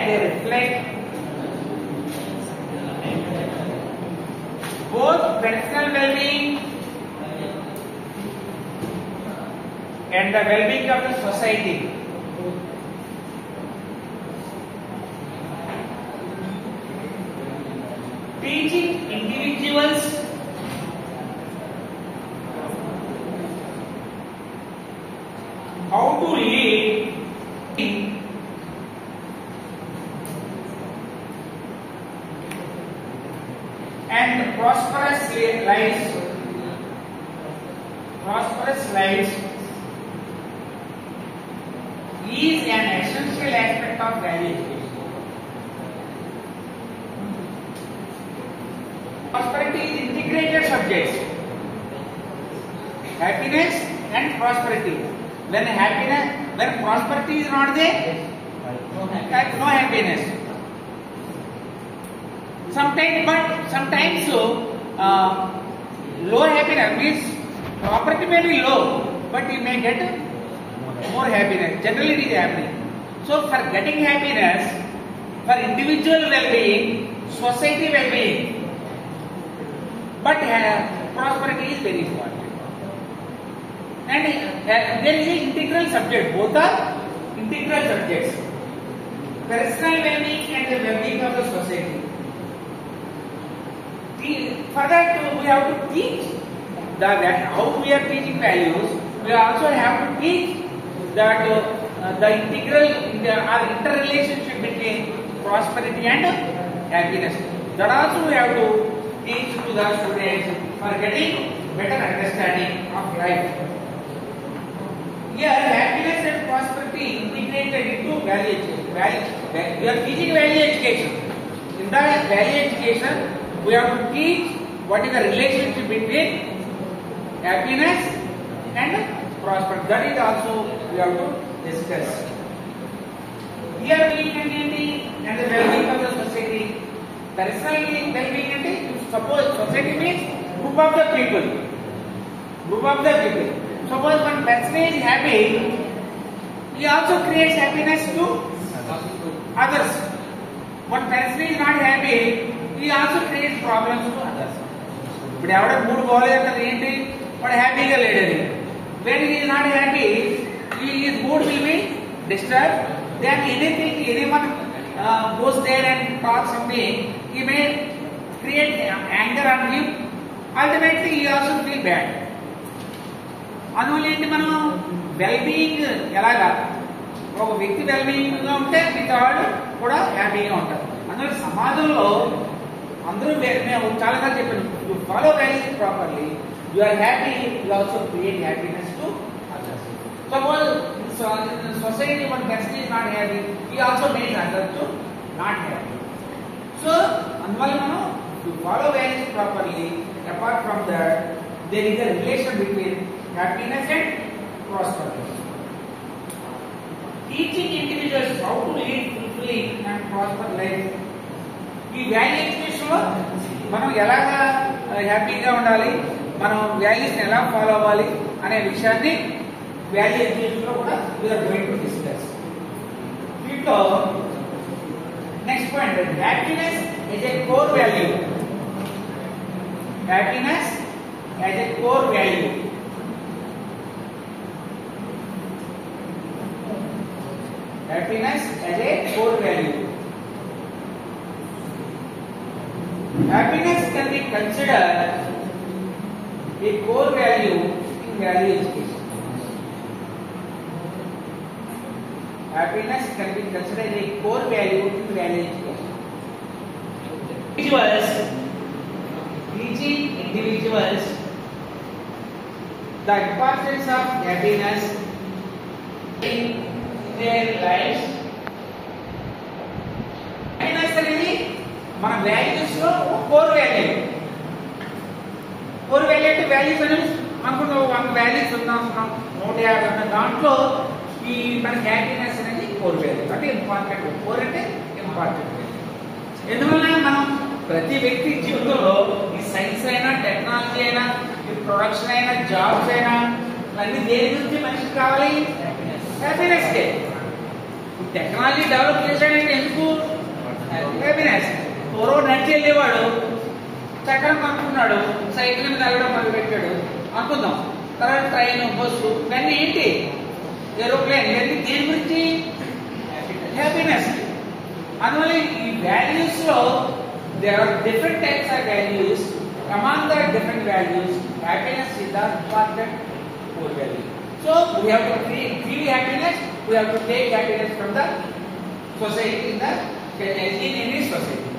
they reflect both personal well-being and the well-being of the society. Teaching individuals how to lead and prosperous lives is an essential aspect of value education. Prosperity is integrated subjects. Happiness and prosperity. When prosperity is not there, no happiness. Sometimes low happiness means property may be low, but you may get more happiness. Generally, it is happening. So, for getting happiness, for individual well-being, society well-being, but prosperity is very important. And there is an integral subject. Both are integral subjects. Personal well-being and the well-being of the society. For that, we have to teach how we are teaching values. We also have to teach that the integral or interrelationship between prosperity and happiness. That also we have to teach to the students for getting better understanding of life. Here, happiness and prosperity integrated into value education. We are teaching value education. In the value education, we have to teach what is the relationship between happiness and prosperity. That is also we have to discuss. Here, well-being and the well-being of the society. Personal well-being and suppose society means group of the people. Suppose one person is happy, he also creates happiness to others. One person is not happy, he also creates problems to others. But our mood but happy when he is not happy, his mood will be disturbed. Then anyone goes there and talks something, he may create anger on him. Ultimately, he also feel bad. అందువల్ల మనం wellbeing ఎలాగా ఒక వ్యక్తి వెల్బీయింగ్గా ఉంటే మిగతా వాళ్ళు కూడా హ్యాపీగా ఉంటారు. అందువల్ల సమాజంలో అందరూ మేము చాలాసార్లు చెప్పాను, you follow values properly, you are happy, you also create happiness to others. Suppose society one person is not happy, he also makes others to not happy. So అందువల్ల మనం you follow values properly. Apart from that there is a relation between happiness and prosperity. Teaching individuals how to lead fulfilling and prosper life. ఈ value education లో మనం ఎలాగా హ్యాపీగా ఉండాలి, మనం values ఎలా ఫాలో అవ్వాలి అనే విషయాన్ని వాల్యూ ఎడ్యుకేషన్ లో కూడా వీఆర్ గోయింగ్ టు డిస్కస్. దీంట్లో next point, happiness is a core value. Happiness as a core value. Happiness as a core value. Happiness can be considered a core value in value education. Happiness can be considered a core value in value education. Teaching individuals the importance of happiness in their lives. Happiness అనేది మన values లో core value. Core value అంటే values అనేది అనుకున్న 1 values ఉన్నాం 150 ఉన్న దాంట్లో ఈ మన హ్యాపీనెస్ అనేది కోర్ వాల్యూ అంటే ఇంపార్టెంట్. కోర్ అంటే ఇంపార్టెంట్. ఎందువల్ల మనం ప్రతి వ్యక్తి జీవితంలో ఈ సైన్స్ అయినా టెక్నాలజీ అయినా ఈ ప్రొడక్షన్ అయినా జాబ్స్ అయినా అన్ని దేని గురించి మనిషికి కావాలి? హ్యాపీనెస్. టెక్నాలజీ డెవలప్ చేశాడంటే ఎందుకు? హ్యాపీనెస్. ఎవరో నడిచి వెళ్ళేవాడు చక్రం కనుక్కున్నాడు, సైకిల్ మీద వెళ్ళడం మొదలు పెట్టాడు అనుకుందాం. తర్వాత ట్రైన్, బస్సు, ఇవన్నీ ఏంటి? ఏరోప్లేన్, ఇవన్నీ దేని గురించి? హ్యాపీనెస్. అందువల్ల ఈ వాల్యూస్ లో there are different types of values. Among the different values, happiness is the important core value. So we have to feel happiness. We have to take happiness from the society, in any society.